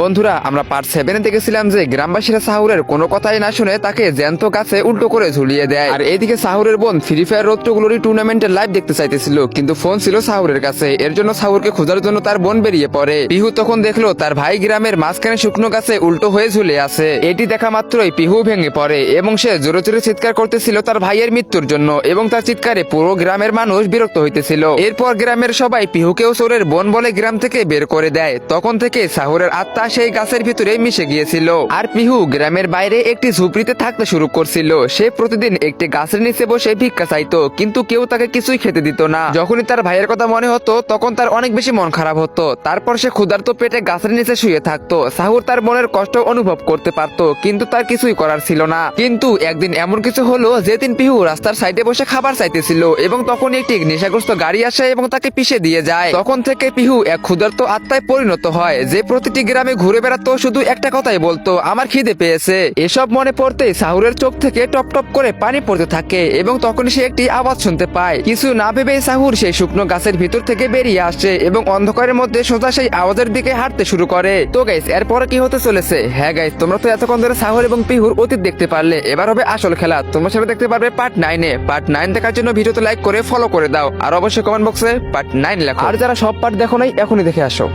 বন্ধুরা, আমরা পার্ট 7 দেখেছিলাম যে গ্রামবাসীরা সাহুরের কোনো কথাই না শুনে তাকে জ্যান্ত গাছে উল্টো করে ঝুলিয়ে দেয়। আর এইদিকে সাহুরের বোন ফ্রি ফায়ার রোদ্রগুলোরই টুর্নামেন্টের লাইভ দেখতে চাইতেছিল, কিন্তু ফোন ছিল সাহুরের কাছে। এর জন্য সাহুরকে খোঁজার জন্য তার বোন বেরিয়ে পড়ে। পিহু তখন দেখলো তার ভাই গ্রামের মাঝখানে শুকনো গাছে উল্টো হয়ে ঝুলে আছে। এটি দেখা মাত্রই পিহু ভেঙে পড়ে এবং সে জোরে জোরে চিৎকার করতেছিল তার ভাইয়ের মৃত্যুর জন্য, এবং তার চিৎকারে পুরো গ্রামের মানুষ বিরক্ত হইতেছিল। এরপর গ্রামের সবাই পিহুকেও চোরের বোন বলে গ্রাম থেকে বের করে দেয়। তখন থেকে সাহুরের আত্মা সেই গাছের ভিতরে মিশে গিয়েছিল। আর পিহু গ্রামের বাইরে একটি ঝুপড়িতে থাকতে শুরু করছিল। সে প্রতিদিন একটি গাছের নিচে বসে ভিক্ষা চাইতো, কিন্তু কেউ তাকে কিছুই খেতে দিত না। যখনই তার ভাইয়ের কথা মনে হতো তখন তার অনেক বেশি মন খারাপ হতো। তারপর সে ক্ষুধার্ত পেটে গাছের নিচে শুয়ে থাকতো। সাহুর তার বোনের কষ্ট অনুভব করতে পারত, কিন্তু তার কিছুই করার ছিল না। কিন্তু একদিন এমন কিছু হলো যেদিন পিহু রাস্তার সাইডে বসে খাবার চাইতেছিল, এবং তখন একটি নেশাগ্রস্ত গাড়ি আসে এবং তাকে পিষে দিয়ে যায়। তখন থেকে পিহু এক ক্ষুধার্ত আত্মায় পরিণত হয়, যে প্রতিটি গ্রামে ঘুরে বেড়াতো, শুধু একটা কথাই বলতো, আমার খিদে পেয়েছে। এসব মনে পড়তেই সাহুরের চোখ থেকে টপ টপ করে পানি পড়তে থাকে, এবং তখন সে একটি আওয়াজ শুনতে পায়। কিছু না ভেবেই সাহুর সেই শুকনো গাছের ভিতর থেকে বেরিয়ে আসে এবং অন্ধকারের মধ্যে সোজা সেই আওয়াজের দিকে হাঁটতে শুরু করে। তো গাইস, এরপরে কি হতে চলেছে? হ্যাঁ গাইস, তোমরা তো এতক্ষণ ধরে সাহুর এবং পিহুর অতীত দেখতে পারলে। এবার হবে আসল খেলা। তোমরা সেটা দেখতে পারবে পার্ট 9-এ। পার্ট 9 দেখার জন্য ভিডিওতে লাইক করে ফলো করে দাও, আর অবশ্যই কমেন্ট বক্সে পার্ট 9 লেখো। আর যারা সব পার্ট দেখো নাই, এখনই দেখে আসো।